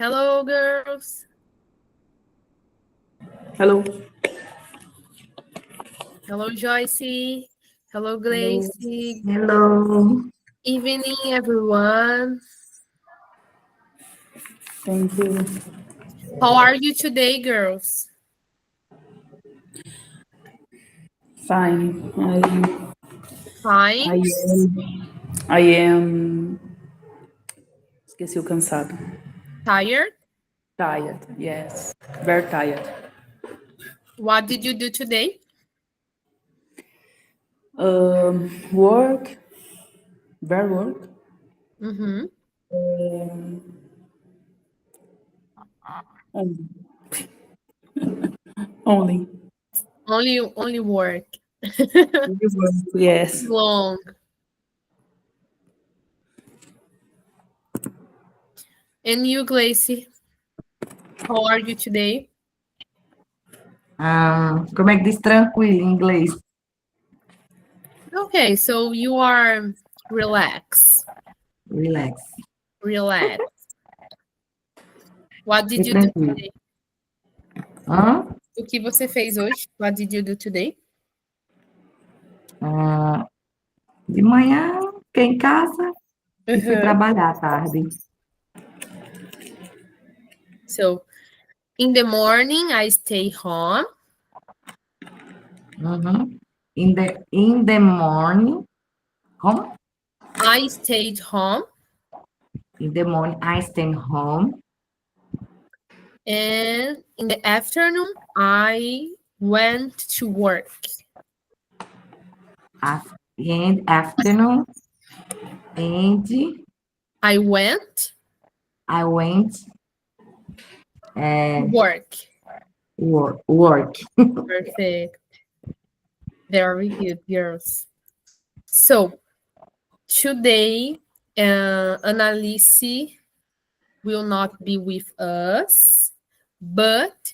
Hello, girls. Hello. Hello, Joyce. Hello, Gracie. Hello. Evening, everyone. Thank you. How are you today, girls? Fine. Fine. I am. Esqueci o cansado. Tired? Tired. Yes. Very tired. What did you do today? Work. Very work. Mm-hmm. Only. Only work. Yes. Long. And you, Gracie? How are you today? Como é que diz tranquilo em inglês? Okay, so you are relaxed. Relax. Relax. What did E you do tranquilo. today? Hã? O que você fez hoje? What did you do today? De manhã, fiquei em casa e fui Uhum. trabalhar à tarde. So, in the morning, I stay home. Uhum. In the morning, como? I stayed home. In the morning, I stay home. And in the afternoon, I went to work. In afternoon, and I went I went to work. work. Perfect. Very good, girls. So, today, Annalise will not be with us, but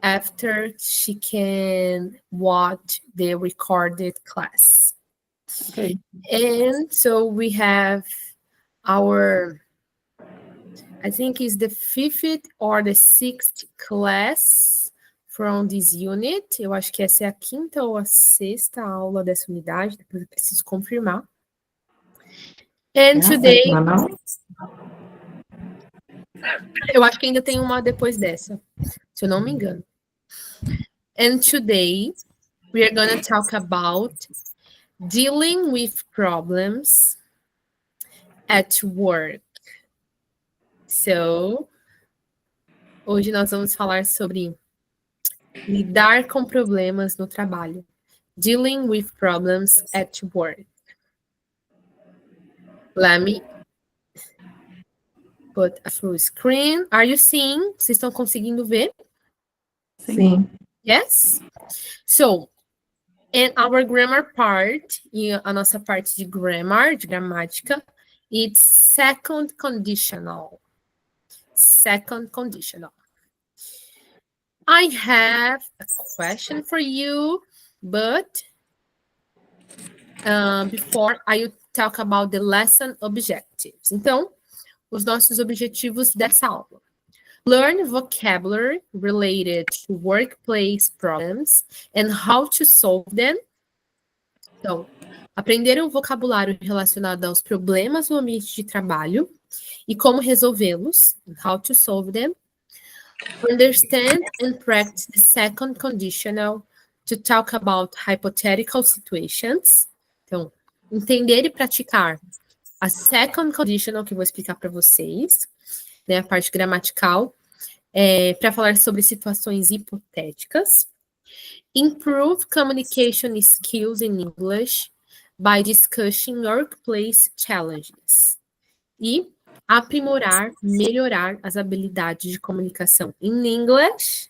after she can watch the recorded class. Okay. And so we have our, I think it's the fifth or the sixth class from this unit. Eu acho que essa é a quinta ou a sexta aula dessa unidade, depois eu preciso confirmar. And today, Não? eu acho que ainda tem uma depois dessa, se eu não me engano. And today, we are going to talk about dealing with problems at work. So, hoje nós vamos falar sobre lidar com problemas no trabalho. Dealing with problems at work. Let me put a full screen. Are you seeing? Vocês estão conseguindo ver? Sim. Yes? So, in our grammar part, e a nossa parte de grammar, de gramática, it's second conditional. Second conditional. I have a question for you, but before I talk about the lesson objectives. Então, os nossos objetivos dessa aula. Learn vocabulary related to workplace problems and how to solve them. Então, aprender o vocabulário relacionado aos problemas no ambiente de trabalho e como resolvê-los, how to solve them. Understand and practice the second conditional to talk about hypothetical situations. Então, entender e praticar a second conditional, que eu vou explicar para vocês, né, a parte gramatical, para falar sobre situações hipotéticas. Improve communication skills in English by discussing workplace challenges. E aprimorar, melhorar as habilidades de comunicação em inglês,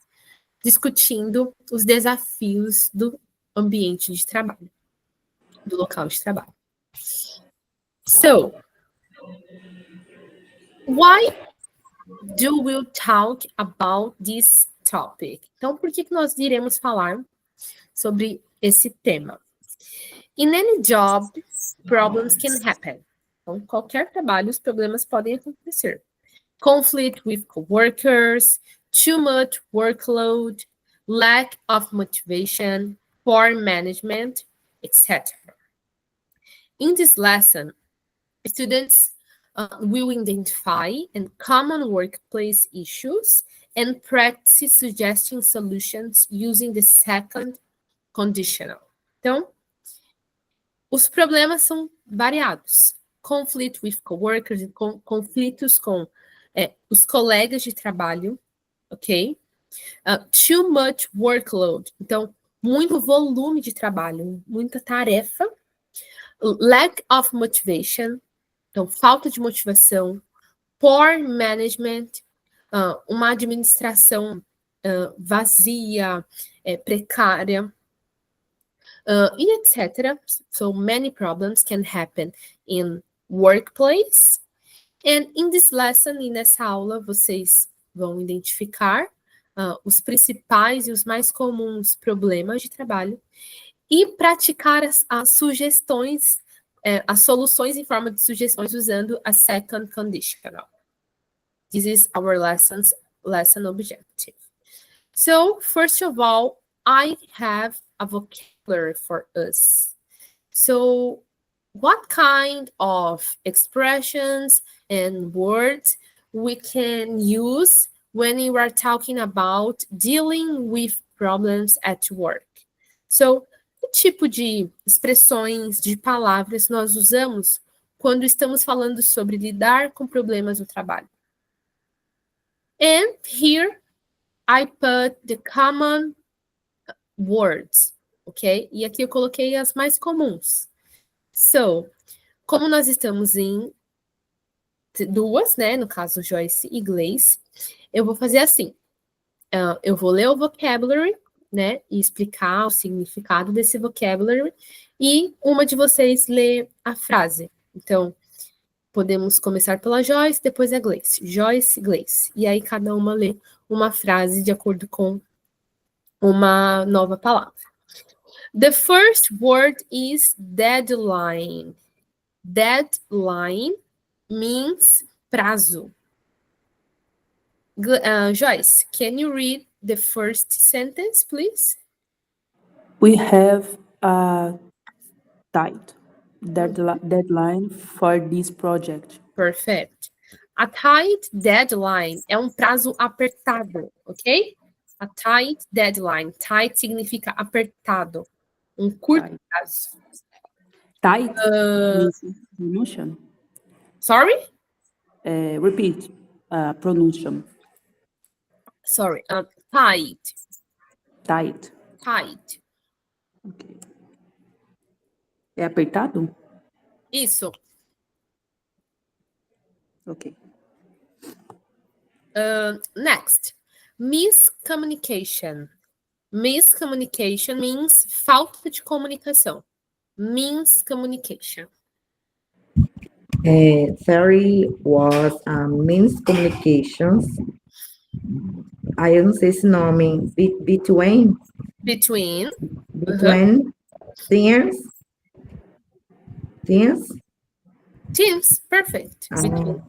discutindo os desafios do ambiente de trabalho, do local de trabalho. So, why do we talk about this topic? Então, por que nós iremos falar sobre esse tema? In any job, problems can happen. Então, qualquer trabalho, os problemas podem acontecer. conflict with coworkers, too much workload, lack of motivation, poor management, etc. In this lesson, students will identify common workplace issues and practice suggesting solutions using the second conditional. Então, os problemas são variados. Conflict with coworkers, conflitos com os colegas de trabalho, ok? Too much workload, então, muito volume de trabalho, muita tarefa. Lack of motivation, então, falta de motivação. Poor management, uma administração vazia, precária, e etc. So many problems can happen in workplace. And in this lesson, e nessa aula, vocês vão identificar os principais e os mais comuns problemas de trabalho e praticar as sugestões, as soluções em forma de sugestões usando a second conditional. This is our lesson objective. So, first of all, I have a vocabulary for us. So, what kind of expressions and words we can use when you are talking about dealing with problems at work? So, que tipo de expressões, de palavras nós usamos quando estamos falando sobre lidar com problemas no trabalho? And here I put the common words, ok? E aqui eu coloquei as mais comuns. So, como nós estamos em duas, né? No caso, Joyce e Gleice, eu vou fazer assim. Eu vou ler o vocabulary, né? E explicar o significado desse vocabulary. E uma de vocês lê a frase. Então, podemos começar pela Joyce, depois a Gleice. Joyce, Gleice. E aí, cada uma lê uma frase de acordo com uma nova palavra. The first word is deadline. Deadline means prazo. Joyce, can you read the first sentence, please? We have a tight deadline for this project. Perfect. A tight deadline é um prazo apertado, ok? A tight deadline. Tight significa apertado. Um curto prazo. Tight means pronunciation. Sorry? Repeat, pronunciation. Sorry. Tight. Tight. Tight. Okay. É apertado? Isso. Ok. Next. Miscommunication. Miscommunication means falta de comunicação. Miscommunication. There was miscommunications. Aí eu não sei esse nome. Between Between. Teams. Perfect. Between.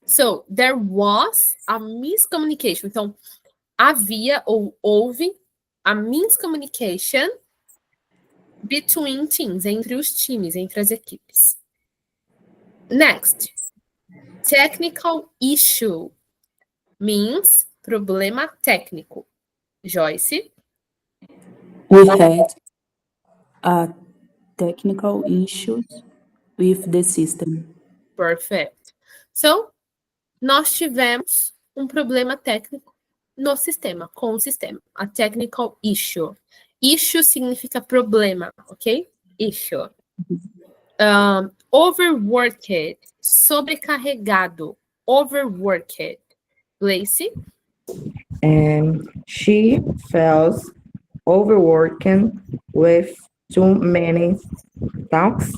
So, there was a miscommunication. Então, havia ou houve a miscommunication between teams, entre os times, entre as equipes. Next. Technical issue means problema técnico. Joyce? We had a technical issues with the system. Perfect. So, nós tivemos um problema técnico no sistema, com o sistema. A technical issue. Issue significa problema, ok? Issue. Overworked, sobrecarregado. Overworked. Gleice? She felt overworked with too many tasks.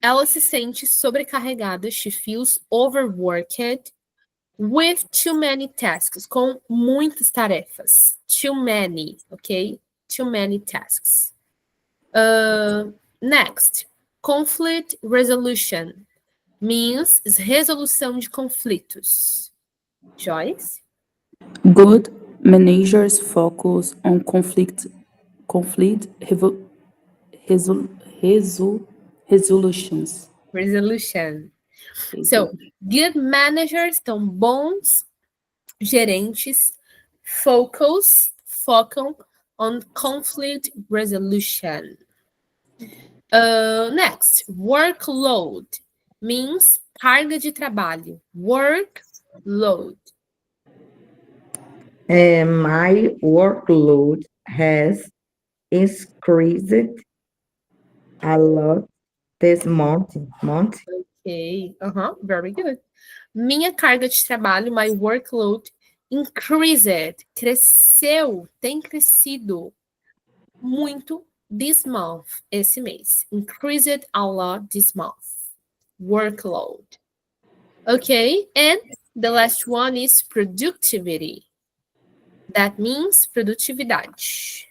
Ela se sente sobrecarregada. She feels overworked with too many tasks. Com muitas tarefas. Too many, ok? Too many tasks. Next. Conflict resolution. means resolução de conflitos. Joyce? Good managers focus on resolutions. Resolution. So, good managers, então, bons gerentes, focam on conflict resolution. Next, workload means carga de trabalho. Workload. My workload has increased a lot this month. Okay, very good. Minha carga de trabalho, my workload, increased, cresceu, tem crescido muito this month, esse mês. Increased a lot this month. Workload. Okay, and the last one is productivity. That means produtividade.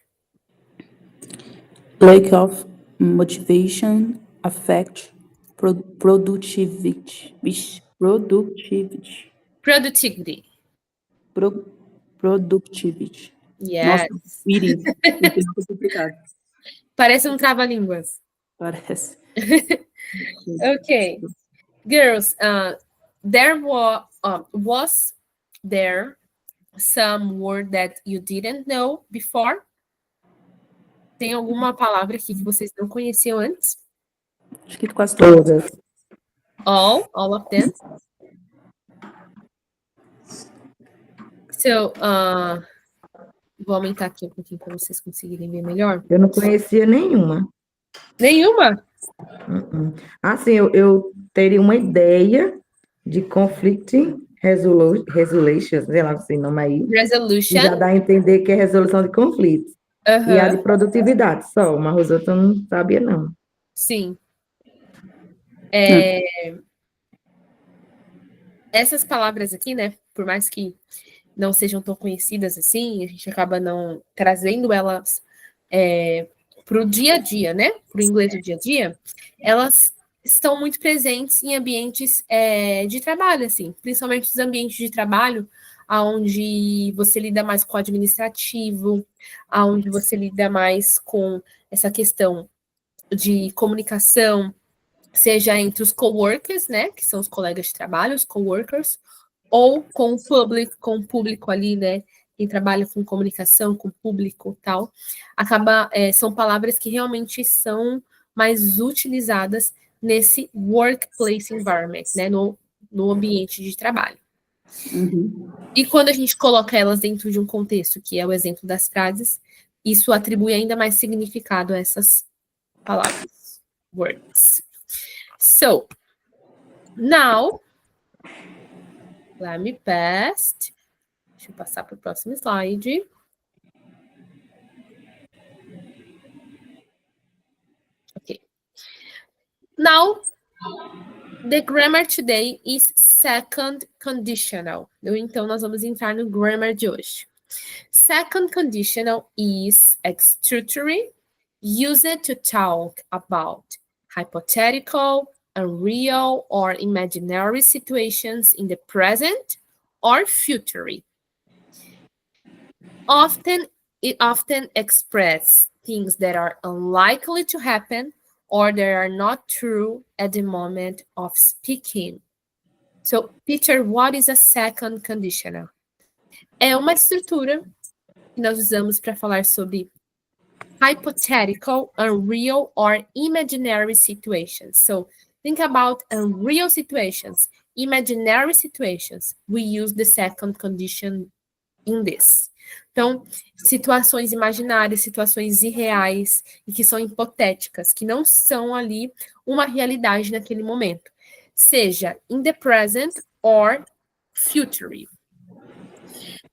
Lack of motivation affect productivity. Productivity. Productivity. Yes. Nossa, it is. Muito complicado. Parece um trava-línguas. Parece. Okay. Girls, there was there some word that you didn't know before? Tem alguma palavra aqui que vocês não conheciam antes? Acho que quase todas. Todas. All of them. So, vou aumentar aqui um pouquinho para vocês conseguirem ver melhor. Eu não conhecia nenhuma. Nenhuma? Assim, eu teria uma ideia de conflict resolution, sei lá esse nome aí. Resolution. Já dá a entender que é resolução de conflitos. E a de produtividade só, mas os outros eu não sabia, não. Sim. Essas palavras aqui, né, por mais que não sejam tão conhecidas assim, a gente acaba não trazendo elas para o dia a dia, né, para o inglês do dia a dia, elas estão muito presentes em ambientes de trabalho, assim, principalmente os ambientes de trabalho onde você lida mais com o administrativo, onde você lida mais com essa questão de comunicação, seja entre os coworkers, né, que são os colegas de trabalho, os coworkers, ou com o público ali, né, quem trabalha com comunicação, com público, tal, são palavras que realmente são mais utilizadas nesse workplace environment, né, no ambiente de trabalho. Uhum. E quando a gente coloca elas dentro de um contexto, que é o exemplo das frases, isso atribui ainda mais significado a essas palavras, words. So, now, let me pass. Deixa eu passar para o próximo slide. Ok. Now, the grammar today is second conditional. Então, nós vamos entrar no grammar de hoje. Second conditional is extraordinary, used to talk about hypothetical, unreal, or imaginary situations in the present or future. It often expresses things that are unlikely to happen or that are not true at the moment of speaking. So, Peter, what is a second conditional? É uma estrutura que nós usamos para falar sobre hypothetical, unreal, or imaginary situations. So, think about unreal situations, imaginary situations. We use the second condition in this. Então, situações imaginárias, situações irreais e que são hipotéticas, que não são ali uma realidade naquele momento. Seja in the present or future.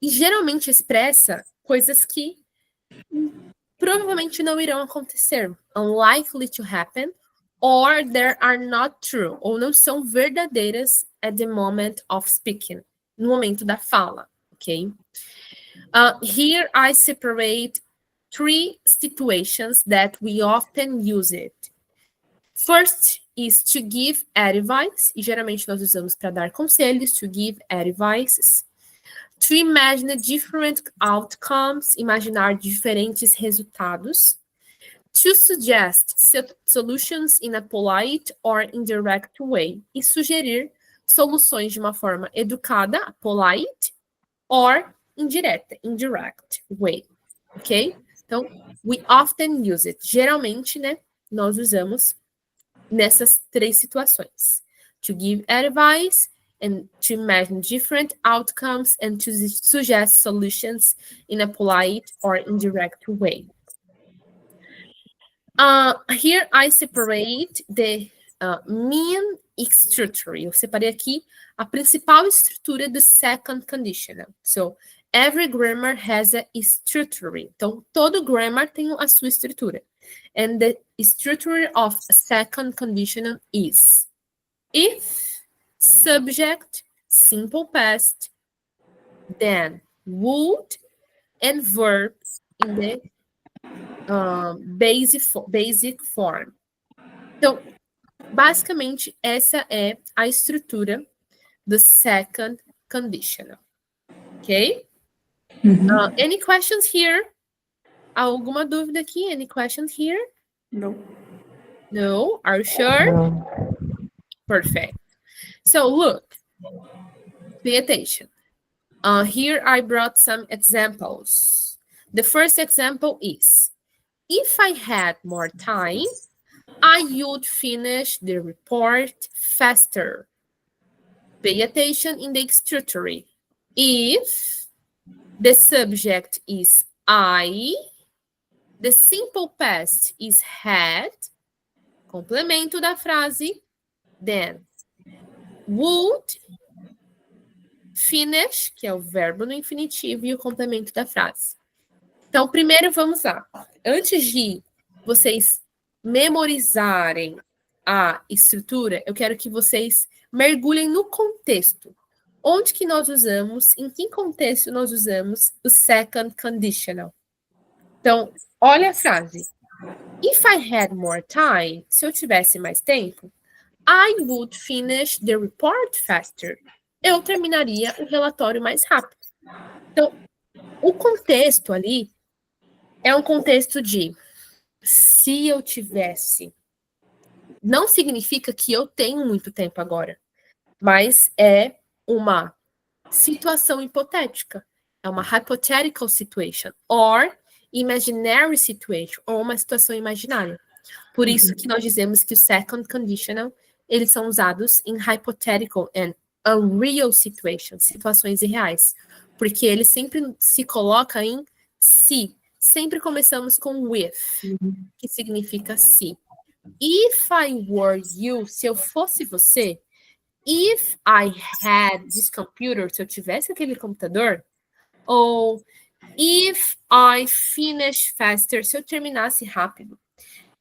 E geralmente expressa coisas que provavelmente não irão acontecer. Unlikely to happen, or they are not true, ou não são verdadeiras at the moment of speaking, no momento da fala, ok? Here I separate 3 situations that we often use it. First is to give advice, e geralmente nós usamos para dar conselhos, to give advices. To imagine different outcomes, imaginar diferentes resultados. To suggest solutions in a polite or indirect way, e sugerir soluções de uma forma educada, polite, or indireta, indirect way, ok? Então, we often use it. Geralmente, né, nós usamos nessas três situações. To give advice, and to imagine different outcomes, and to suggest solutions in a polite or indirect way. Here I separate the main structure. Eu separei aqui a principal estrutura do second conditional. So, every grammar has a structure. Então, todo grammar tem a sua estrutura. And the structure of a second conditional is if, subject, simple past, then would, and verb in the basic form. Então, basicamente, essa é a estrutura do second conditional. Ok? Any questions here? Alguma dúvida aqui? Any questions here? Não. No? Are you sure? Não. Perfect. So, look. Pay attention. Here I brought some examples. The first example is, if I had more time, I would finish the report faster. Pay attention in the structure. If the subject is I, the simple past is had, complemento da frase, then would, finish, que é o verbo no infinitivo, e o complemento da frase. Então, primeiro vamos lá. Antes de vocês memorizarem a estrutura, eu quero que vocês mergulhem no contexto. Onde que nós usamos, em que contexto nós usamos o second conditional? Então, olha a frase. If I had more time, se eu tivesse mais tempo, I would finish the report faster. Eu terminaria o relatório mais rápido. Então, o contexto ali é um contexto de se eu tivesse. Não significa que eu tenho muito tempo agora, mas é uma situação hipotética. É uma hypothetical situation, or imaginary situation, ou uma situação imaginária. Por isso que nós dizemos que o second conditional, eles são usados em hypothetical and unreal situations, situações irreais. Porque ele sempre se coloca em se. Sempre começamos com with, que significa se. If I were you, se eu fosse você, if I had this computer, se eu tivesse aquele computador, ou if I finish faster, se eu terminasse rápido.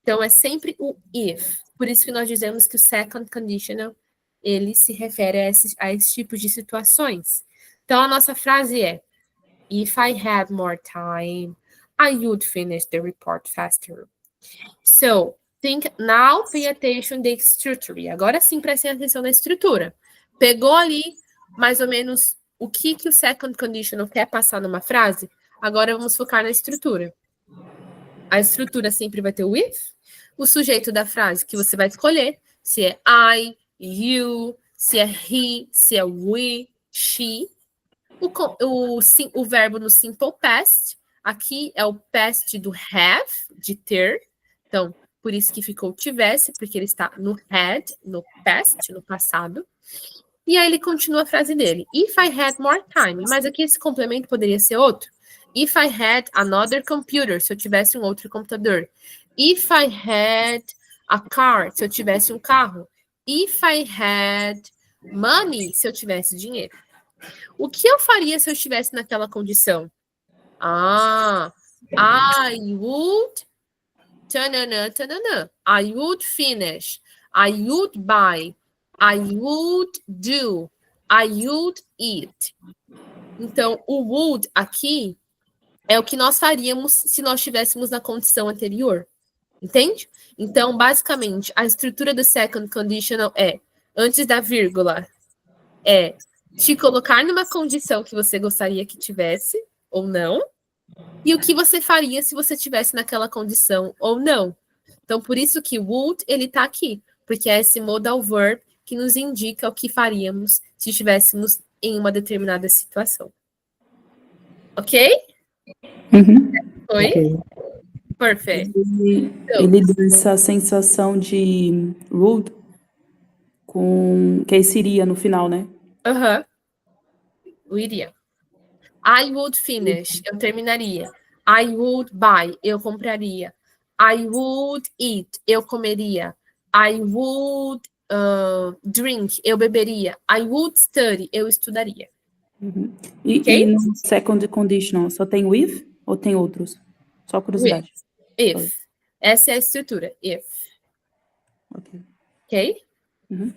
Então, é sempre o if. Por isso que nós dizemos que o second conditional, ele se refere a esse tipo de situações. Então, a nossa frase é, if I had more time, I would finish the report faster. So, now pay attention to the structure. Agora sim, prestem atenção na estrutura. Pegou ali, mais ou menos, o que o second conditional quer passar numa frase? Agora vamos focar na estrutura. A estrutura sempre vai ter o with, o sujeito da frase que você vai escolher, se é I, you, se é he, se é we, she. O verbo no simple past, aqui é o past do have, de ter. Então, por isso que ficou tivesse, porque ele está no had, no past, no passado. E aí ele continua a frase dele. If I had more time. Mas aqui esse complemento poderia ser outro. If I had another computer. Se eu tivesse um outro computador. If I had a car. Se eu tivesse um carro. If I had money. Se eu tivesse dinheiro. O que eu faria se eu estivesse naquela condição? I would... I would finish. I would buy. I would do. I would eat. Então, o would aqui é o que nós faríamos se nós estivéssemos na condição anterior. Entende? Então, basicamente, a estrutura do second conditional é, antes da vírgula, é te colocar numa condição que você gostaria que tivesse, ou não, e o que você faria se você tivesse naquela condição ou não. Então, por isso que would, ele tá aqui, porque é esse modal verb que nos indica o que faríamos se estivéssemos em uma determinada situação. Ok? Uhum. Oi? Ok. Perfect. Ele deu essa sensação de rude com que aí seria no final, né? Aham. Eu iria. I would finish, eu terminaria. I would buy, eu compraria. I would eat, eu comeria. I would drink, eu beberia. I would study, eu estudaria. Uhum. Ok? E no second conditional, só tem with ou tem outros? Só curiosidade. If. Essa é a estrutura. If. Ok. Ok? Uhum.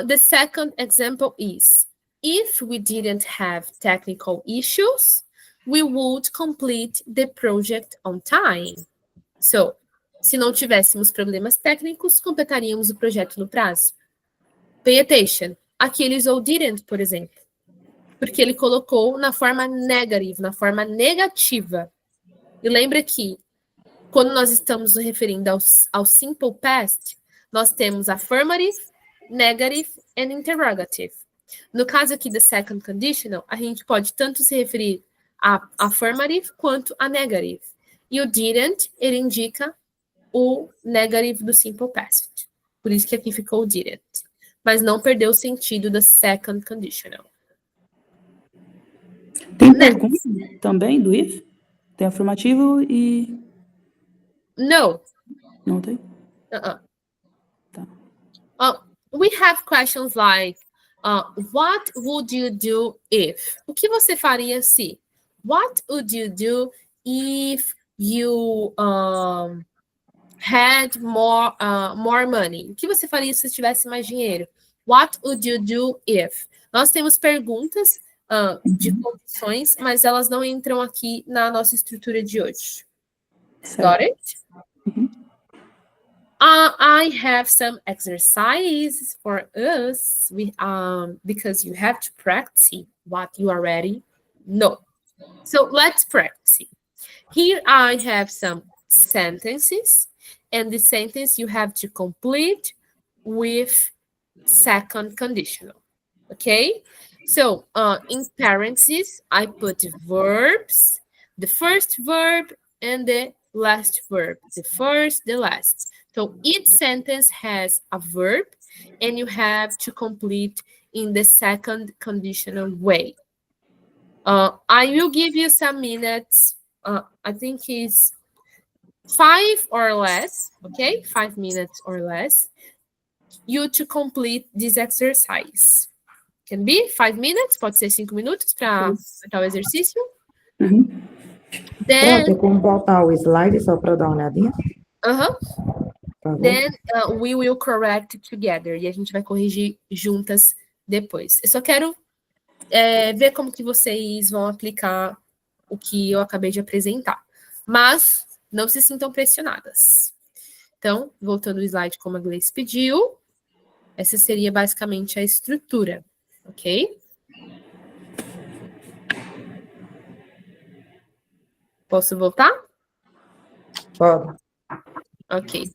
The second example is, if we didn't have technical issues, we would complete the project on time. So, se não tivéssemos problemas técnicos, completaríamos o projeto no prazo. Pay attention. Aqui ele usou didn't, por exemplo, porque ele colocou na forma negative, na forma negativa. E lembra que, quando nós estamos nos referindo ao simple past, nós temos affirmative, negative and interrogative. No caso aqui do second conditional, a gente pode tanto se referir a affirmative quanto a negative. E o didn't, ele indica o negative do simple past. Por isso que aqui ficou o didn't. Mas não perdeu o sentido da second conditional. Tem Next. pergunta também do if? Tem afirmativo e No. não tem? Uh-uh. Tá. We have questions like, what would you do if? O que você faria se? What would you do if you had more money? O que você faria se tivesse mais dinheiro? What would you do if? Nós temos perguntas de condições, mas elas não entram aqui na nossa estrutura de hoje. Got it? I have some exercises for us. Because you have to practice what you already know. So let's practice. Here I have some sentences, and the sentence you have to complete with second conditional. Okay? So in parentheses, I put verbs, the first verb and the last verb, the first, the last. So each sentence has a verb, and you have to complete in the second conditional way. I will give you some minutes. I think it's 5 or less, okay? 5 minutes or less, you to complete this exercise. Can be 5 minutes, pode ser 5 minutos para completar o exercício. Uhum. Then, Tem como botar o slide só para dar uma olhadinha? Por favor. Then we will correct together. E a gente vai corrigir juntas depois. Eu só quero ver como que vocês vão aplicar o que eu acabei de apresentar. Mas não se sintam pressionadas. Então, voltando ao slide como a Gleice pediu, essa seria basicamente a estrutura, ok? Posso voltar? Pode. Ok.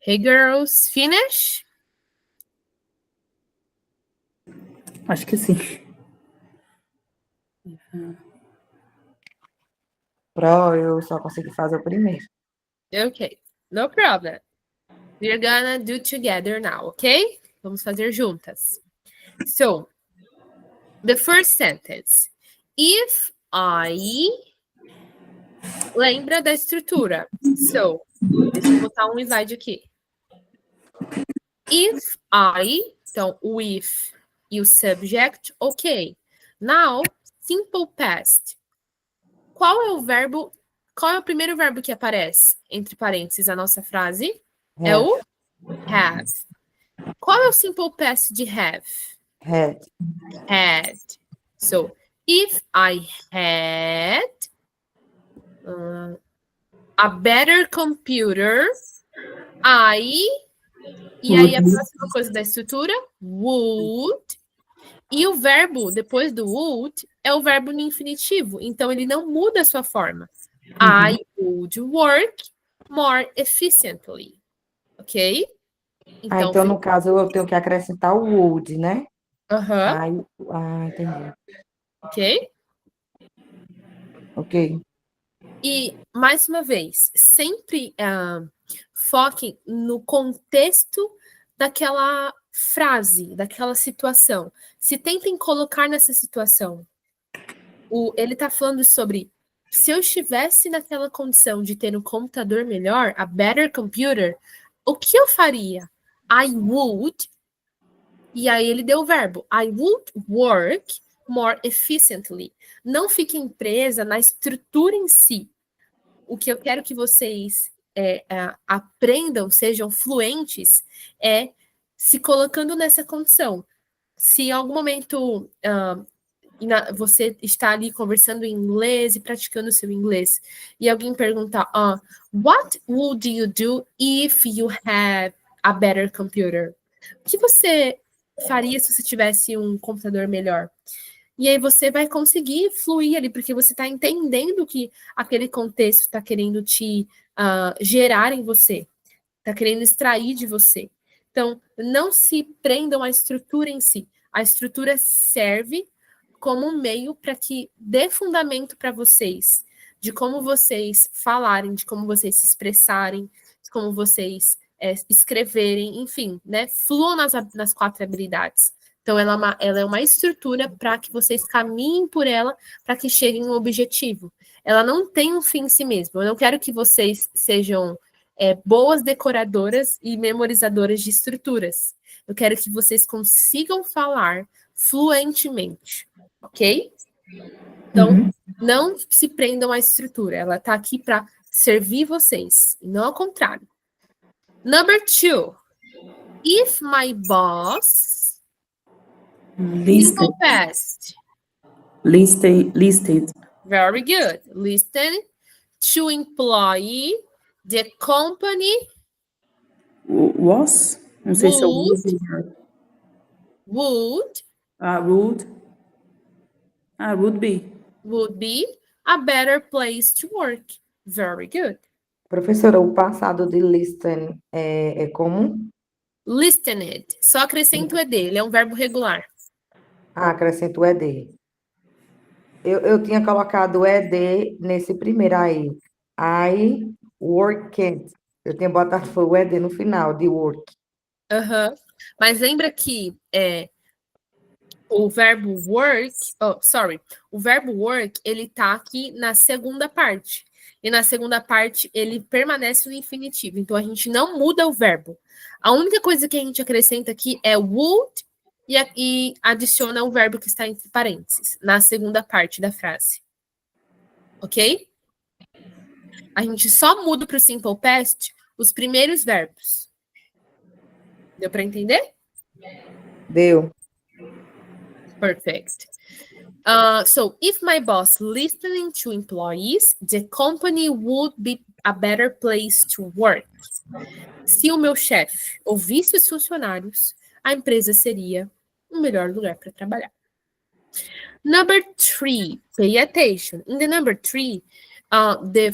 Hey, girls, finish? Acho que sim. Pro, eu só consegui fazer o primeiro. Okay, no problem. We're gonna do together now, okay? Vamos fazer juntas. So, the first sentence. If I... Lembra da estrutura. So, deixa eu botar um slide aqui. If I, então, o if e o subject, ok. Now, simple past. Qual é o primeiro verbo que aparece entre parênteses na nossa frase? É o have. Qual é o simple past de have? Had. Had. So, if I had a better computer, E aí a próxima coisa da estrutura, would. E o verbo, depois do would, é o verbo no infinitivo. Então, ele não muda a sua forma. I would work more efficiently. Ok? Então, Então, no caso, eu tenho que acrescentar o would, né? aham, Entendi. ok? Ok. E, mais uma vez, sempre foquem no contexto daquela frase, daquela situação. Se tentem colocar nessa situação. Ele está falando sobre se eu estivesse naquela condição de ter um computador melhor, a better computer, o que eu faria? I would, e aí ele deu o verbo, I would work more efficiently. Não fiquem presa na estrutura em si. O que eu quero que vocês aprendam, sejam fluentes, é se colocando nessa condição. Se em algum momento você está ali conversando em inglês e praticando o seu inglês, e alguém perguntar, what would you do if you had a better computer? O que você faria se você tivesse um computador melhor? E aí você vai conseguir fluir ali, porque você está entendendo que aquele contexto está querendo te gerar em você, está querendo extrair de você. Então, não se prendam à estrutura em si. A estrutura serve como um meio para que dê fundamento para vocês, de como vocês falarem, de como vocês se expressarem, de como vocês escreverem, enfim, né? Fluam nas 4 habilidades. Então, ela é uma estrutura para que vocês caminhem por ela, para que cheguem no objetivo. Ela não tem um fim em si mesma. Eu não quero que vocês sejam boas decoradoras e memorizadoras de estruturas. Eu quero que vocês consigam falar fluentemente, ok? Então, não se prendam à estrutura. Ela está aqui para servir vocês, e não ao contrário. Number 2. If my boss... Simple past. Listed. Very good. Listen to employee, the company Was? Não sei se é o would would be. a better place to work. Very good. Professora, o passado de listen é como? Listened. Só acrescento o ED. Ele é um verbo regular. Acrescento o ED. Eu tinha colocado o ED nesse primeiro aí. I worked. Eu tinha botado foi o ED no final, de work. Mas lembra que o verbo work... O verbo work, ele tá aqui na segunda parte. E na segunda parte, ele permanece no infinitivo. Então, a gente não muda o verbo. A única coisa que a gente acrescenta aqui é would e adiciona o verbo que está entre parênteses, na segunda parte da frase. Ok? A gente só muda para o simple past os primeiros verbos. Deu para entender? Deu. Perfect. So, if my boss listening to employees, the company would be a better place to work. Se o meu chefe ouvisse os funcionários, a empresa seria um melhor lugar para trabalhar. Number 3, pay attention. In the number 3, The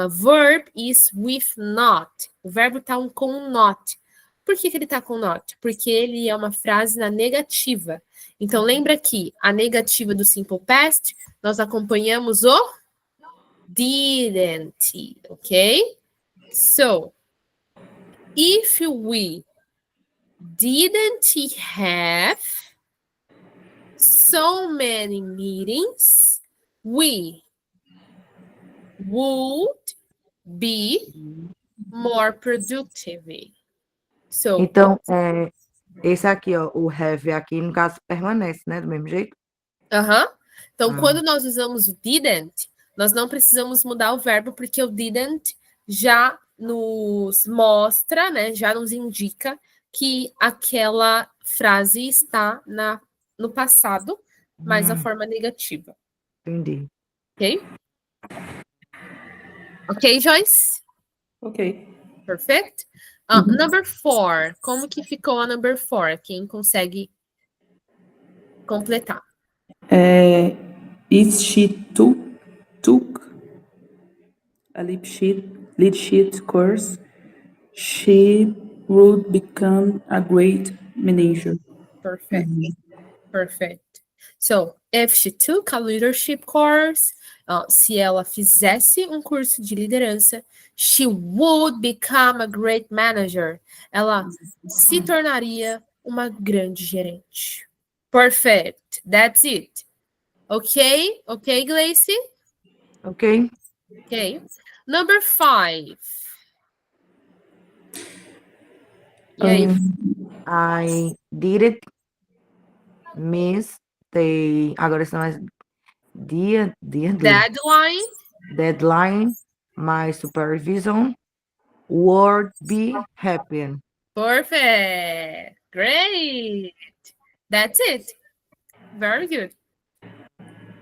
verb is with not. O verbo está com not. Por que ele está com not? Porque ele é uma frase na negativa. Então, lembra que a negativa do simple past, nós acompanhamos o didn't, ok? So, if we didn't have so many meetings, we would be more productive. So, Então, esse aqui, ó, o have aqui, no caso, permanece, né? Do mesmo jeito? Então, quando nós usamos o didn't, nós não precisamos mudar o verbo, porque o didn't já nos mostra, né? Já nos indica que aquela frase está no passado, mas a forma negativa. Entendi. Ok? Ok, Joyce? Ok. Perfect? Number 4. Como que ficou a number 4? Quem consegue completar? If she took a leadership course, she would become a great manager. Perfect. Perfect. So, if she took a leadership course, se ela fizesse um curso de liderança, she would become a great manager. Ela se tornaria uma grande gerente. Perfect. That's it. Ok? Ok, Gleice? Ok. Ok. Number 5. E aí? I didn't miss agora são as deadline. My supervision would be happy. Perfect. Great. That's it. Very good.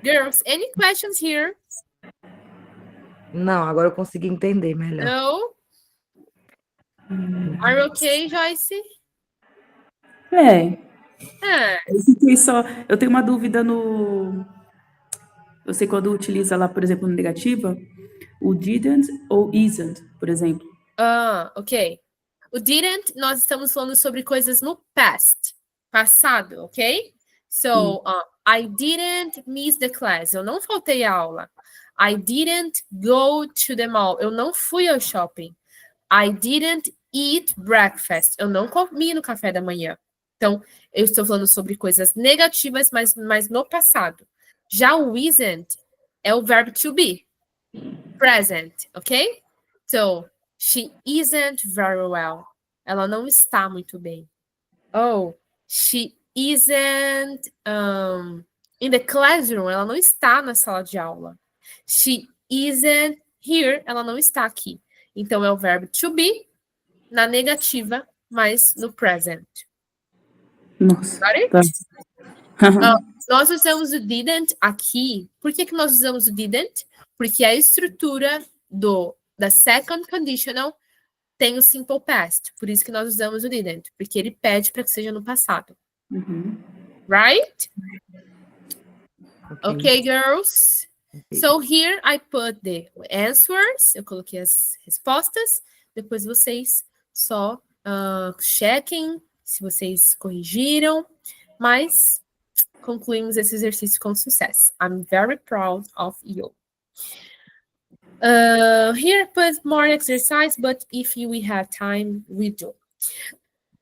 Girls, any questions here? Não, agora eu consegui entender melhor. No? Are you okay, Joyce? Eu tenho uma dúvida no... Você quando utiliza lá, por exemplo, no negativa, o didn't ou isn't, por exemplo. Ok. O didn't, nós estamos falando sobre coisas no past. Passado, ok? So, I didn't miss the class. Eu não faltei a aula. I didn't go to the mall. Eu não fui ao shopping. I didn't eat breakfast. Eu não comi no café da manhã. Então, eu estou falando sobre coisas negativas, mas no passado. Já o isn't é o verbo to be. Present, ok? So, she isn't very well. Ela não está muito bem. Oh, she isn't in the classroom. Ela não está na sala de aula. She isn't here. Ela não está aqui. Então, é o verbo to be na negativa, mas no present. Nossa. Got it? Tá. Nós usamos o didn't aqui. Por que nós usamos o didn't? Porque a estrutura da second conditional tem o simple past. Por isso que nós usamos o didn't. Porque ele pede para que seja no passado. Right? Okay, girls? So here I put the answers. Eu coloquei as respostas. Depois vocês só chequem se vocês corrigiram. Mas concluímos esse exercício com sucesso. I'm very proud of you. Here put more exercise, but if we have time, we do.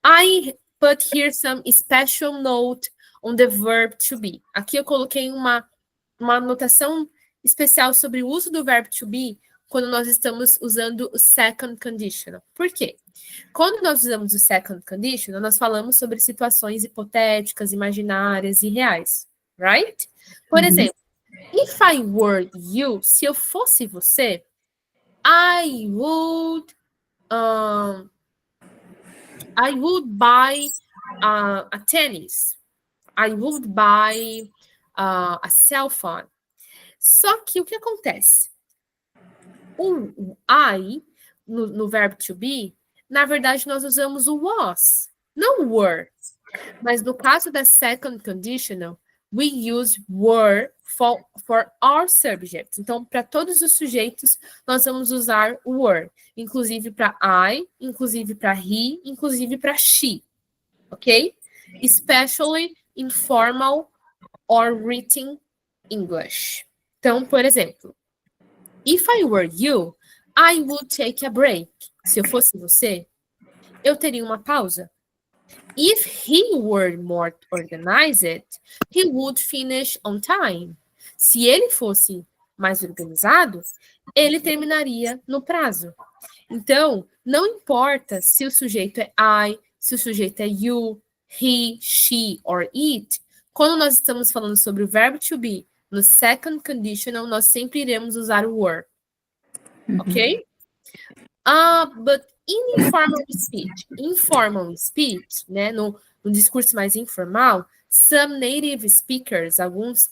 I put here some special note on the verb to be. Aqui eu coloquei uma anotação especial sobre o uso do verbo to be quando nós estamos usando o second conditional. Por quê? Quando nós usamos o second conditional, nós falamos sobre situações hipotéticas, imaginárias e reais, right? Por exemplo, if I were you, se eu fosse você, I would buy a tennis. I would buy a cell phone. Só que o que acontece? O I, no verbo to be, na verdade, nós usamos o was, não o were. Mas no caso da second conditional, we use were for our subjects. Então, para todos os sujeitos, nós vamos usar were, inclusive para I, inclusive para he, inclusive para she, ok? Especially in formal or written English. Então, por exemplo, if I were you, I would take a break. Se eu fosse você, eu teria uma pausa. If he were more organized, he would finish on time. Se ele fosse mais organizado, ele terminaria no prazo. Então, não importa se o sujeito é I, se o sujeito é you, he, she or it, quando nós estamos falando sobre o verbo to be no second conditional, nós sempre iremos usar o were. Ok? But in informal speech, né, no discurso mais informal, some native speakers, alguns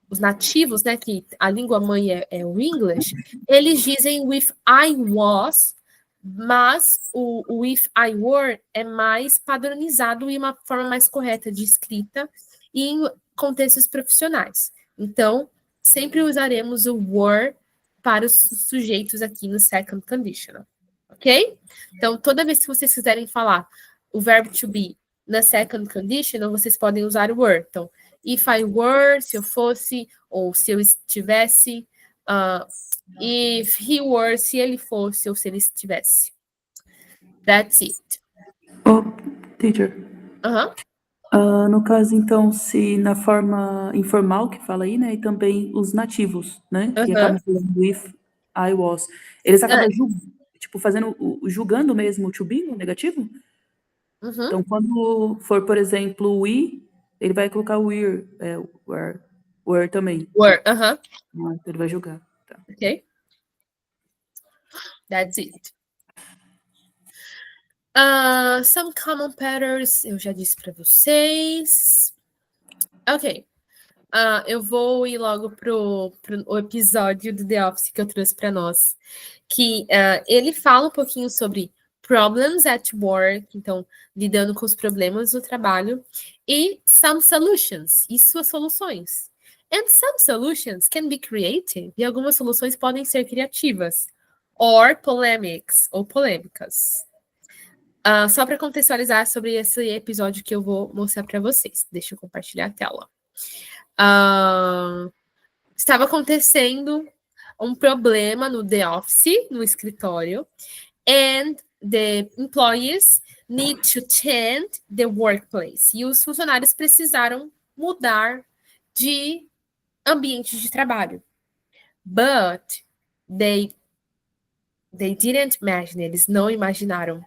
os nativos, né, que a língua mãe é o English, eles dizem with I was, mas o with I were é mais padronizado e uma forma mais correta de escrita e em contextos profissionais. Então, sempre usaremos o were para os sujeitos aqui no second conditional, ok? Então, toda vez que vocês quiserem falar o verbo to be na second conditional, vocês podem usar o were. Então, if I were, se eu fosse, ou se eu estivesse, if he were, se ele fosse, ou se ele estivesse. That's it. Oh, teacher. Uh-huh. No caso, então, se na forma informal que fala aí, né, e também os nativos, né, que acabam falando if I was, eles acabam julgando mesmo o to be no negativo? Então, quando for, por exemplo, we, ele vai colocar were também. Were, Então ele vai julgar. Tá. Ok. That's it. Some common patterns, eu já disse para vocês. Ok. Eu vou ir logo pro episódio do The Office que eu trouxe para nós. Que ele fala um pouquinho sobre problems at work, então, lidando com os problemas do trabalho, e some solutions, e suas soluções. And some solutions can be creative, e algumas soluções podem ser criativas, or polemics, ou polêmicas. Só para contextualizar sobre esse episódio que eu vou mostrar para vocês. Deixa eu compartilhar a tela. Estava acontecendo um problema no The Office, no escritório, and the employees need to change the workplace. E os funcionários precisaram mudar de ambiente de trabalho. But they didn't imagine, eles não imaginaram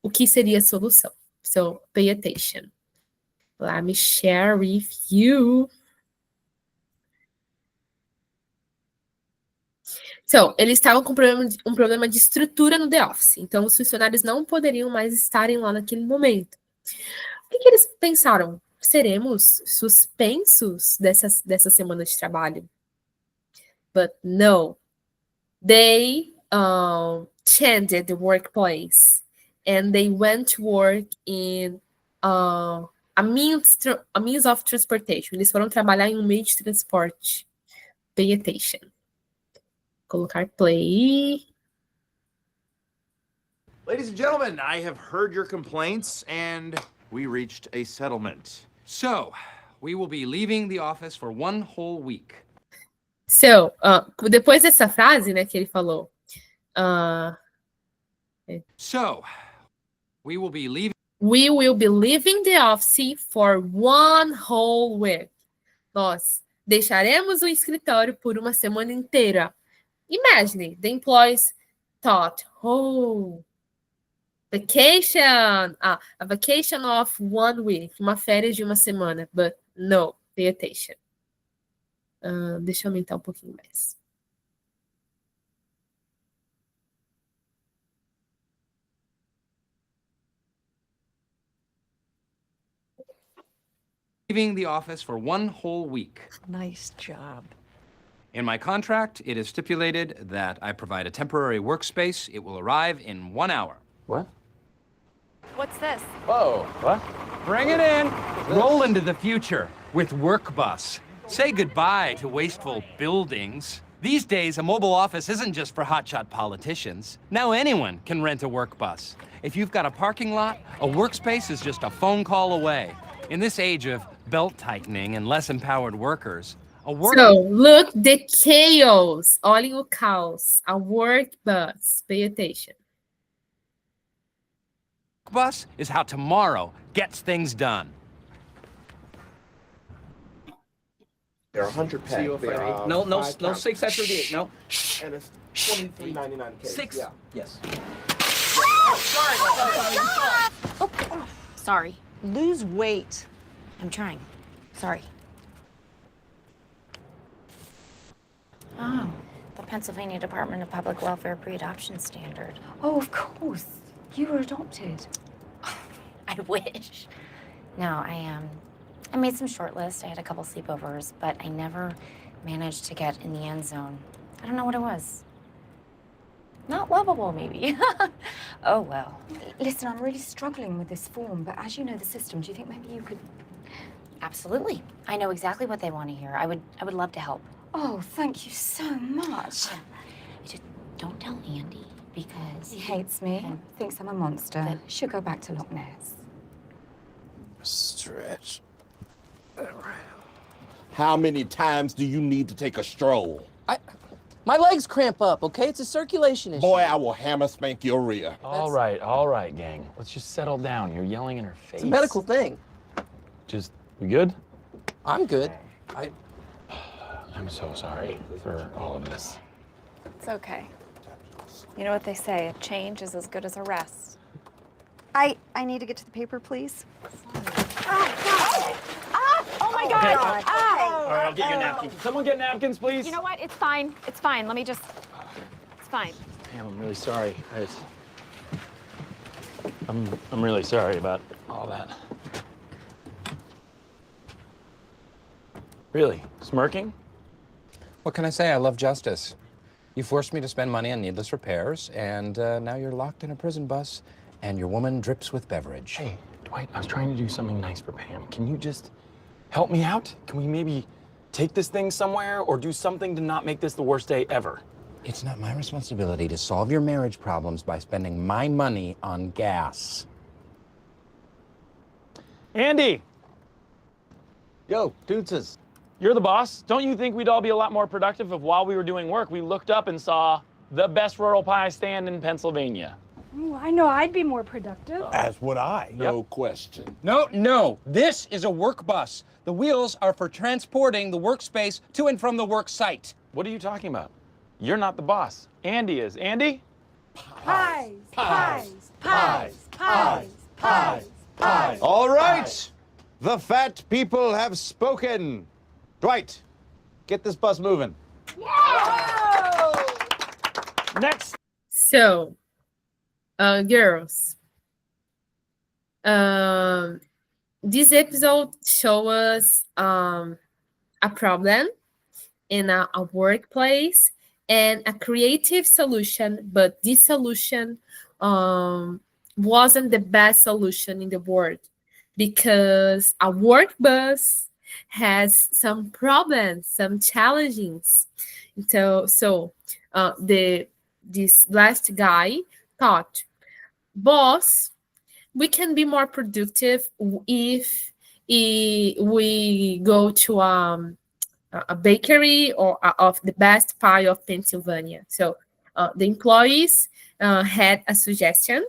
o que seria a solução. So, pay attention. Let me share with you. So, eles estavam com um problema de estrutura no The Office. Então, os funcionários não poderiam mais estarem lá naquele momento. O que eles pensaram? Seremos suspensos dessa semana de trabalho? But no. They changed the workplace. And they went to work in a means of transportation. Eles foram trabalhar em um meio de transporte. Pay attention. Colocar play. Ladies and gentlemen, I have heard your complaints and we reached a settlement. So, we will be leaving the office for 1 whole week. So, depois dessa frase, né, que ele falou. So, we will be leaving. We will be leaving the office for 1 whole week. Nós deixaremos o escritório por uma semana inteira. Imagine, the employees thought, vacation, a vacation of 1 week, uma férias de uma semana, but no, pay attention. Deixa eu aumentar um pouquinho mais. Leaving the office for 1 whole week. Nice job. In my contract, it is stipulated that I provide a temporary workspace. It will arrive in 1 hour. What? What's this? Whoa, what? Bring it in. Roll into the future with WorkBus. Say goodbye to wasteful buildings. These days, a mobile office isn't just for hotshot politicians. Now anyone can rent a WorkBus. If you've got a parking lot, a workspace is just a phone call away. In this age of belt tightening and less empowered workers, So, look, the chaos. Olhem o caos. A WorkBus. Pay attention. WorkBus is how tomorrow gets things done. They're 100 pack. No, 6 after the 8. No. And it's $23.99 case. 6. Yeah. Yes. Sorry. Lose weight. I'm trying. Sorry. Oh, the Pennsylvania Department of Public Welfare pre-adoption standard. Oh, of course. You were adopted. I wish. No, I made some short lists. I had a couple sleepovers, but I never managed to get in the end zone. I don't know what it was. Not lovable, maybe. Oh, well. Listen, I'm really struggling with this form, but as you know the system, do you think maybe you could... Absolutely. I know exactly what they want to hear. I would love to help. Oh, thank you so much. Just don't tell Andy, because... He hates me, thinks I'm a monster. Good. Should go back to Loch Ness. Stretch. How many times do you need to take a stroll? My legs cramp up, okay? It's a circulation issue. Boy, I will hammer spank your rear. All right, gang. Let's just settle down. You're yelling in her face. It's a medical thing. We good? I'm good. I'm so sorry for all of this. It's okay. You know what they say, a change is as good as a rest. I need to get to the paper, please. Oh my God! All right, I'll get you a napkin. Can someone get napkins, please? You know what? It's fine. It's fine. Let me just... It's fine. Damn, I'm really sorry. I'm really sorry about all that. Really? Smirking? What can I say? I love justice. You forced me to spend money on needless repairs, and now you're locked in a prison bus, and your woman drips with beverage. Hey, Dwight, I was trying to do something nice for Pam. Can you just help me out? Can we maybe take this thing somewhere or do something to not make this the worst day ever? It's not my responsibility to solve your marriage problems by spending my money on gas. Andy! Yo, Toots. You're the boss. Don't you think we'd all be a lot more productive if while we were doing work, we looked up and saw the best rural pie stand in Pennsylvania? Ooh, I know I'd be more productive. As would I. No question. No. This is a work bus. The wheels are for transporting the workspace to and from the work site. What are you talking about? You're not the boss. Andy is. Andy? Pies. All right. The fat people have spoken. Dwight, get this bus moving. Next. So, girls, this episode shows us a problem in a workplace and a creative solution, but this solution wasn't the best solution in the world because a work bus has some problems, some challenges. So this last guy thought, boss, we can be more productive if we go to a bakery or of the best pie of Pennsylvania. So the employees had a suggestion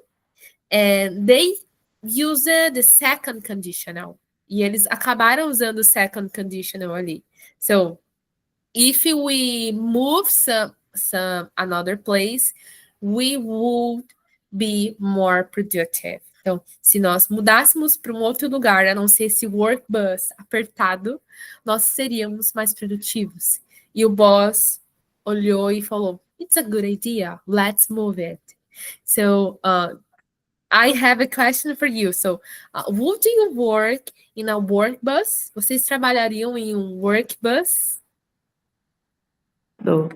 and they used the second conditional. E eles acabaram usando o second conditional ali. So if we move some another place, we would be more productive. Então, se nós mudássemos para outro lugar, a não ser esse work bus apertado, nós seríamos mais produtivos. E o boss olhou e falou, it's a good idea, let's move it. So, I have a question for you. So, would you work in a work bus? Vocês trabalhariam em work bus? No.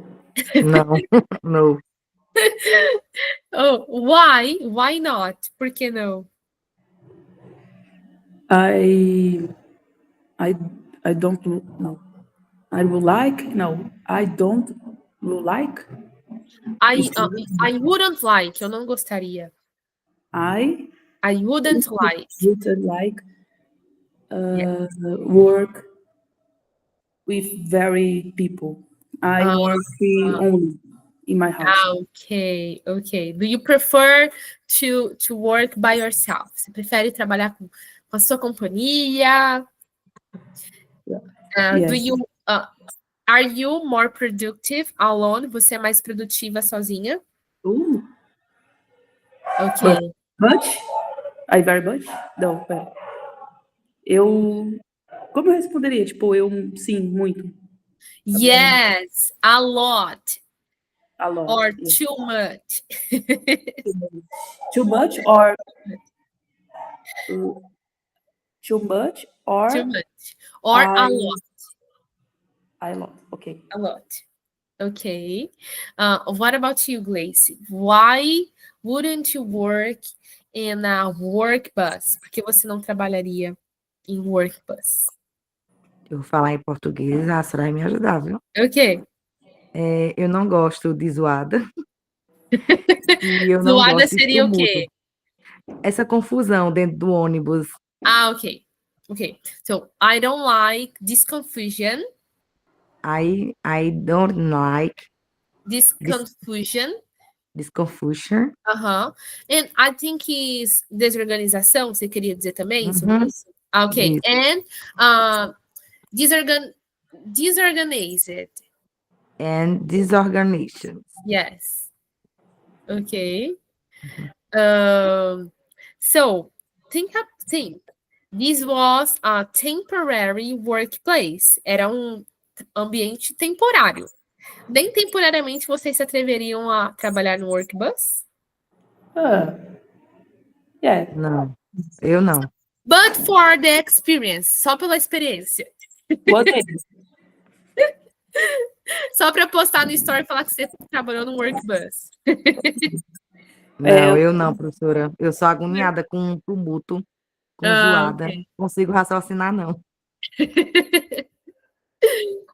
No. Oh, why? Why not? Por que não? I don't know. I would like. No, I don't like. I wouldn't like, eu não gostaria. I wouldn't like. wouldn't like Yes. work with very people. I work only in my house. Okay. Do you prefer to work by yourself? Você prefere trabalhar com a sua companhia? Do Yes. you are you more productive alone? Você é mais produtiva sozinha? Okay. Much? I very much? Não, pera. Como eu responderia? Tipo, sim, muito. Yes, a lot. A lot. Or yes. too much. Too much or too much or Too much. Or a lot. A lot. Okay. A lot. Okay. What about you, Gleice? Why wouldn't you work in a work bus? Por que você não trabalharia em work bus? Eu vou falar em português, a Soraya me ajudar, viu? Ok. Eu não gosto de zoada. E eu não Zoada gosto de seria o tumulto. quê? Essa confusão dentro do ônibus. Okay. So I don't like this confusion. I don't like This confusion. this confusion. And I think is desorganização, você queria dizer também sobre isso? Okay. Isso. And disorganized. And disorganization. Yes. Okay. So think. This was a temporary workplace. Era ambiente temporário. Nem temporariamente vocês se atreveriam a trabalhar no work bus? Yeah. Não, eu não. But for the experience, só pela experiência. What is? Só para postar no story e falar que você trabalhou no work bus. Não, eu não, professora. Eu sou agoniada com tumulto, com zoada. Okay. Não consigo raciocinar, não.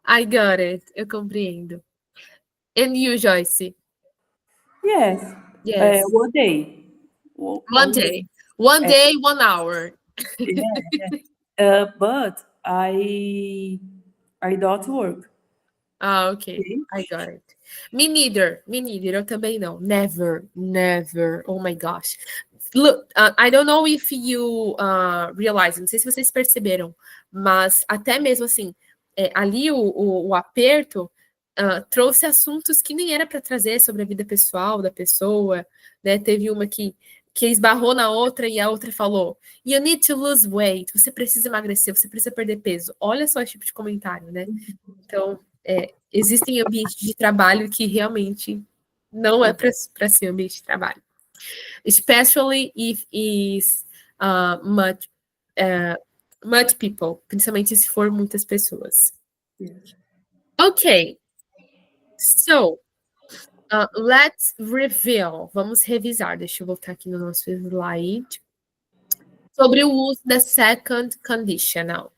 I got it. Eu compreendo. And you, Joyce? Yes. One day. One day. One day, 1 hour. But I don't work. Okay. I got it. Me neither. Eu também não. Never. Oh my gosh. Look, I don't know if you realize, não sei se vocês perceberam, mas até mesmo assim, ali o aperto trouxe assuntos que nem era para trazer sobre a vida pessoal da pessoa, né? Teve uma que esbarrou na outra e a outra falou: You need to lose weight. Você precisa emagrecer, você precisa perder peso. Olha só esse tipo de comentário, né? Então, existem ambientes de trabalho que realmente não é para ser ambiente de trabalho. Especially if is much people, principalmente se for muitas pessoas. Ok. So, let's review. Vamos revisar. Deixa eu voltar aqui no nosso slide. Sobre o uso da second conditional.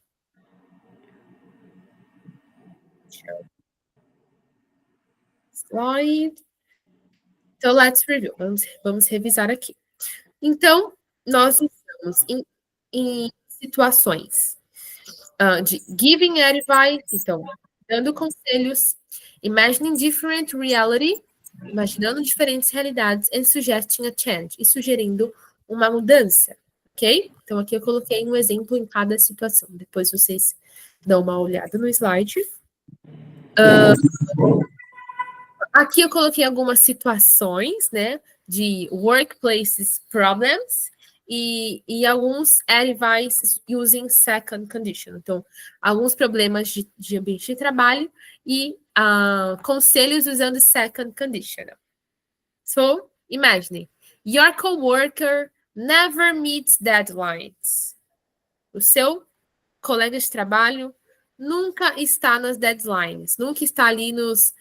Slide. Então, let's review. Vamos revisar aqui. Então, nós estamos em situações de giving advice, então, dando conselhos, imagining different reality, imaginando diferentes realidades, and suggesting a change, e sugerindo uma mudança, ok? Então, aqui eu coloquei um exemplo em cada situação. Depois vocês dão uma olhada no slide. Aqui eu coloquei algumas situações, né, de workplaces problems e alguns advices using second condition. Então, alguns problemas de ambiente de trabalho e conselhos usando second conditional. So, imagine, your coworker never meets deadlines. O seu colega de trabalho nunca está nas deadlines, nunca está ali nos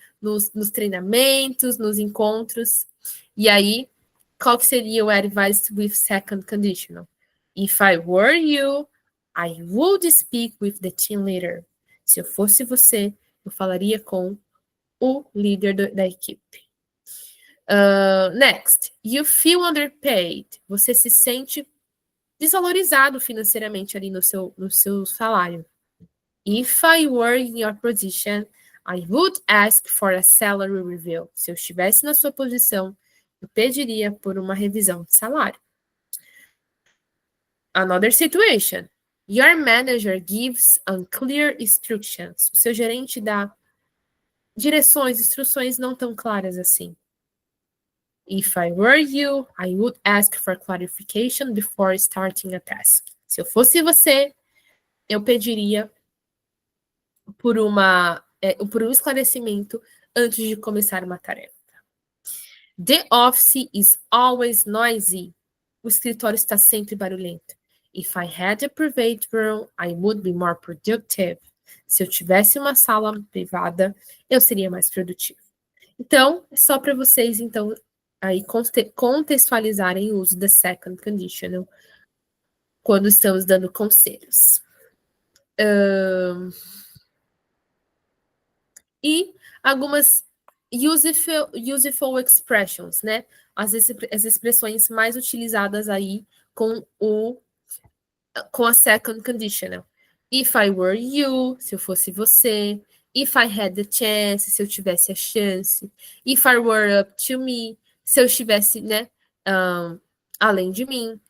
treinamentos, nos encontros. E aí, qual que seria o advice with second conditional? If I were you, I would speak with the team leader. Se eu fosse você, eu falaria com o líder da equipe. Next, you feel underpaid. Você se sente desvalorizado financeiramente ali no seu salário. If I were in your position, I would ask for a salary review. Se eu estivesse na sua posição, eu pediria por uma revisão de salário. Another situation. Your manager gives unclear instructions. O seu gerente dá instruções não tão claras assim. If I were you, I would ask for clarification before starting a task. Se eu fosse você, eu pediria por um esclarecimento antes de começar uma tarefa. The office is always noisy. O escritório está sempre barulhento. If I had a private room, I would be more productive. Se eu tivesse uma sala privada, eu seria mais produtivo. Então, é só para vocês, então, aí contextualizarem o uso da second conditional quando estamos dando conselhos. E algumas useful expressions, né? As expressões mais utilizadas aí com a second conditional. If I were you, se eu fosse você. If I had the chance, se eu tivesse a chance. If I were up to me, se eu estivesse, né, além de mim.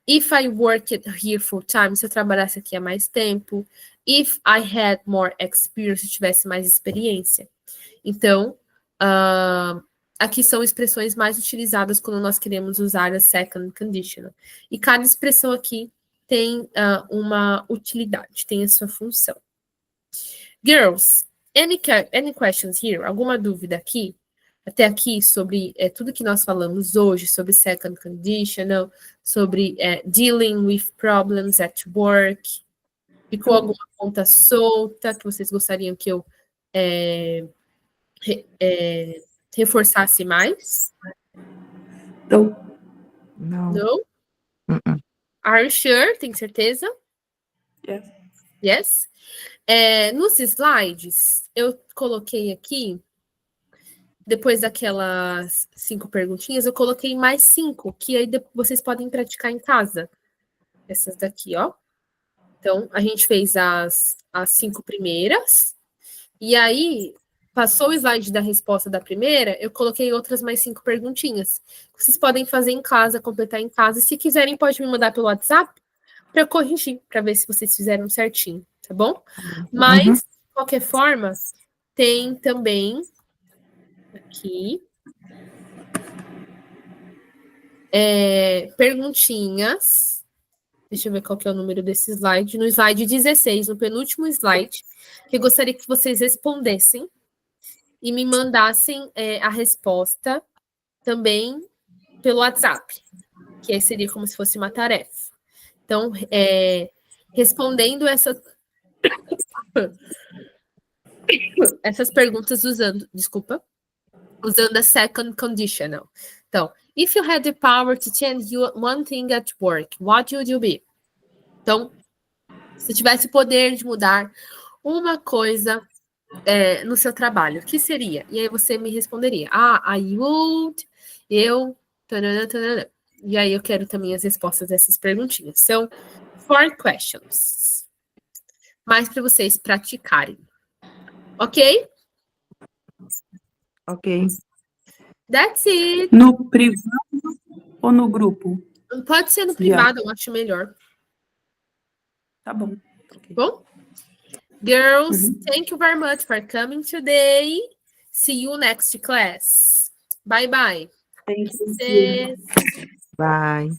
If I worked here full time, se eu trabalhasse aqui há mais tempo. If I had more experience, se eu tivesse mais experiência. Então, aqui são expressões mais utilizadas quando nós queremos usar a second conditional. E cada expressão aqui tem uma utilidade, tem a sua função. Girls, any questions here? Alguma dúvida aqui? Até aqui sobre tudo que nós falamos hoje, sobre second conditional, sobre dealing with problems at work. Ficou alguma ponta solta que vocês gostariam que eu reforçasse mais? Não. No? Are you sure? Tem certeza? Yes. Yes? Nos slides, eu coloquei aqui, depois daquelas 5 perguntinhas, eu coloquei mais 5, que aí vocês podem praticar em casa. Essas daqui, ó. Então, a gente fez as 5 primeiras, e aí, passou o slide da resposta da primeira, eu coloquei outras mais 5 perguntinhas. Vocês podem fazer em casa, completar em casa, e se quiserem, pode me mandar pelo WhatsApp, para eu corrigir, para ver se vocês fizeram certinho, tá bom? Mas, de qualquer forma, tem também aqui perguntinhas. Deixa eu ver qual que é o número desse slide. No slide 16, no penúltimo slide, que eu gostaria que vocês respondessem e me mandassem a resposta também pelo WhatsApp, que aí seria como se fosse uma tarefa. Então, respondendo essas perguntas usando a second conditional. Então, if you had the power to change one thing at work, what would you be? Então, se tivesse o poder de mudar uma coisa no seu trabalho, o que seria? E aí você me responderia, I would, eu, tanana, tanana. E aí eu quero também as respostas dessas perguntinhas. São 4 questions. Mais para vocês praticarem. Ok? Ok. That's it. No privado ou no grupo? Pode ser no privado, eu acho melhor. Tá bom. Okay. Bom? Girls, thank you very much for coming today. See you next class. Bye bye. Thank you. Bye.